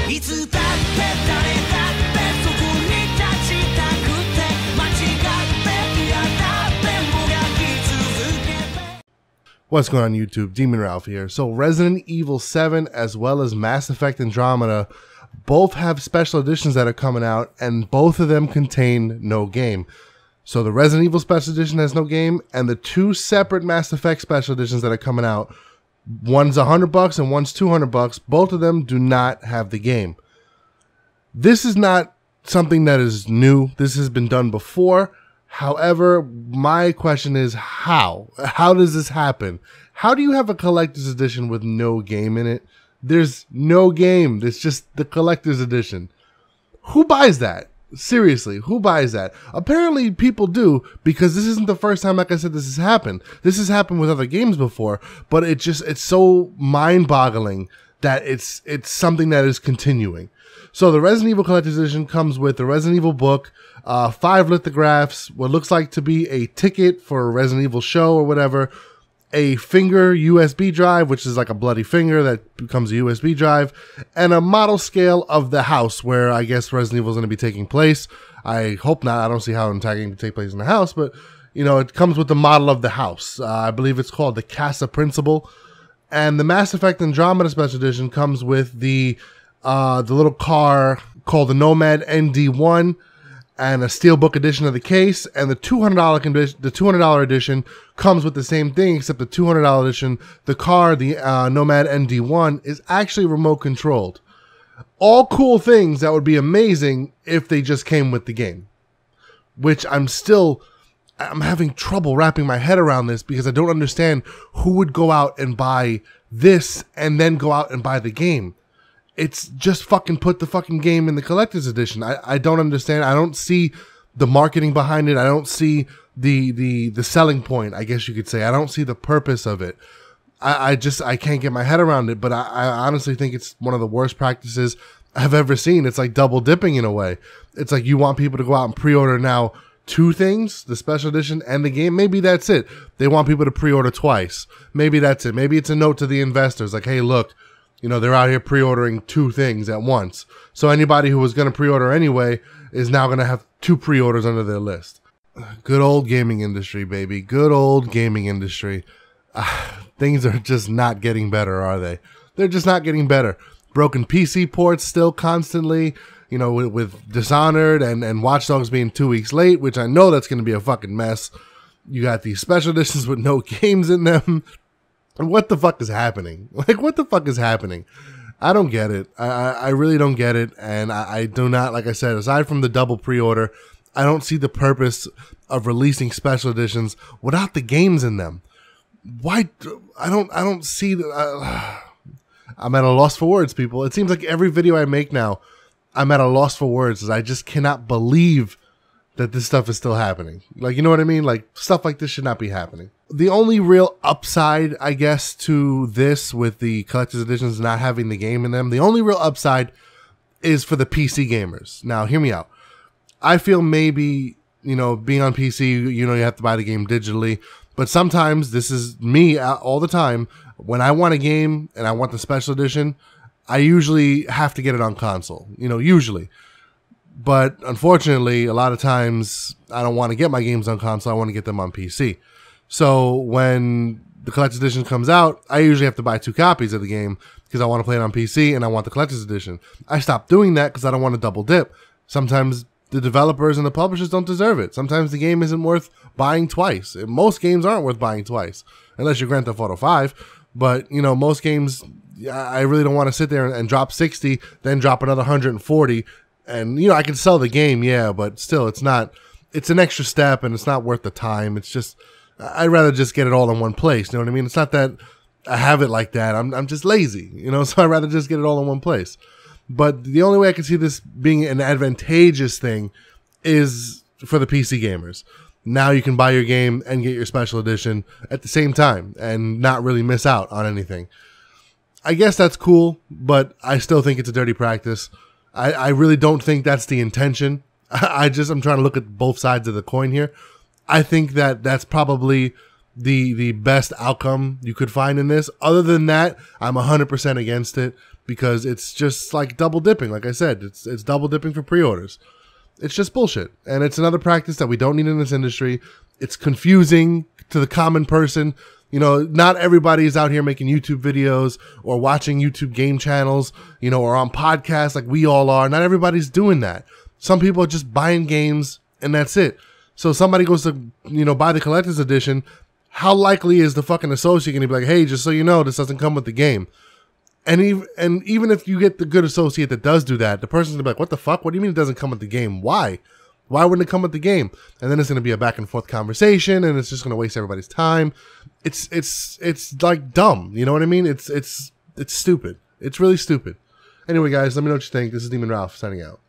いつだって誰だってそこに立ちたくて間違って嫌だってもがき続けて What's going on YouTube? Demon Ralph here. So Resident Evil 7 as well as Mass Effect Andromeda both have special editions that are coming out, and both of them contain no game. So the Resident Evil Special Edition has no game, and the two separate Mass Effect Special Editions that are coming out, one's $100 and one's $200, both of them do not have the game. This is not something that is new. This has been done before. However, my question is how? How does this happen? How do you have a collector's edition with no game in it? There's no game. It's just the collector's edition. Who buys that? Seriously, who buys that? Apparently people do, because this isn't the first time, like I said, this has happened. This has happened with other games before, but it's so mind-boggling that it's something that is continuing. So the Resident Evil Collector's Edition comes with the Resident Evil book, 5 lithographs, what looks like to be a ticket for a Resident Evil show or whatever, a finger USB drive, which is like a bloody finger that becomes a USB drive, and a model scale of the house where I guess Resident Evil is going to be taking place. I hope not. I don't see how an attack can take place in the house, but you know, it comes with the model of the house. I believe it's called the Casa Principal. And the Mass Effect Andromeda Special Edition comes with the little car called the Nomad ND1, and a steelbook edition of the case, and the $200 edition comes with the same thing, except the $200 edition, the car, the Nomad ND1, is actually remote controlled. All cool things that would be amazing if they just came with the game, which I'm having trouble wrapping my head around this, because I don't understand who would go out and buy this and then go out and buy the game. It's just fucking put the fucking game in the collector's edition. I don't understand. I don't see the marketing behind it. I don't see the selling point, I guess you could say. I don't see the purpose of it. I can't get my head around it, but I honestly think it's one of the worst practices I've ever seen. It's like double dipping in a way. It's like you want people to go out and pre-order now 2 things, the special edition and the game. Maybe that's it. They want people to pre-order twice. Maybe that's it. Maybe it's a note to the investors like, hey, look, you know, they're out here pre-ordering 2 things at once. So anybody who was going to pre-order anyway is now going to have 2 pre-orders under their list. Good old gaming industry, baby. Good old gaming industry. Things are just not getting better, are they? They're just not getting better. Broken PC ports still constantly, you know, with Dishonored and Watch Dogs being 2 weeks late, which I know that's going to be a fucking mess. You got these special editions with no games in them. What the fuck is happening? Like, what the fuck is happening? I don't get it. I really don't get it. And I do not, like I said, aside from the double pre-order, I don't see the purpose of releasing special editions without the games in them. Why? I don't see I'm at a loss for words, people. It seems like every video I make now, I'm at a loss for words, as I just cannot believe that this stuff is still happening. Like, you know what I mean? Like, stuff like this should not be happening. The only real upside, I guess, to this, with the collector's editions not having the game in them, the only real upside is for the PC gamers. Now, hear me out. I feel maybe, you know, being on PC, you know, you have to buy the game digitally. But sometimes, this is me all the time, when I want a game and I want the special edition, I usually have to get it on console. You know, usually. But unfortunately, a lot of times I don't want to get my games on console. I want to get them on PC. So when the collector's edition comes out, I usually have to buy 2 copies of the game because I want to play it on PC and I want the collector's edition. I stopped doing that because I don't want to double dip. Sometimes the developers and the publishers don't deserve it. Sometimes the game isn't worth buying twice. Most games aren't worth buying twice, unless you're Grand Theft Auto 5. But, you know, most games, I really don't want to sit there and drop 60, then drop another 140. And, you know, I can sell the game, yeah, but still, it's an extra step and it's not worth the time. It's just, I'd rather just get it all in one place. You know what I mean? It's not that I have it like that. I'm just lazy, you know, so I'd rather just get it all in one place. But the only way I can see this being an advantageous thing is for the PC gamers. Now you can buy your game and get your special edition at the same time and not really miss out on anything. I guess that's cool, but I still think it's a dirty practice. I really don't think that's the intention. I'm trying to look at both sides of the coin here. I think that that's probably the best outcome you could find in this. Other than that, I'm 100% against it. because it's just like double dipping. Like I said, it's double dipping for pre-orders. It's just bullshit. And it's another practice that we don't need in this industry. It's confusing to the common person. You know, not everybody is out here making YouTube videos or watching YouTube game channels, you know, or on podcasts like we all are. Not everybody's doing that. Some people are just buying games and that's it. So somebody goes to, you know, buy the collector's edition. How likely is the fucking associate going to be like, hey, just so you know, this doesn't come with the game? And even if you get the good associate that does do that, the person's going to be like, what the fuck? What do you mean it doesn't come with the game? Why? Why wouldn't it come with the game? And then it's going to be a back and forth conversation, and it's just going to waste everybody's time. It's like dumb. You know what I mean? It's stupid. It's really stupid. Anyway, guys, let me know what you think. This is Demon Ralph signing out.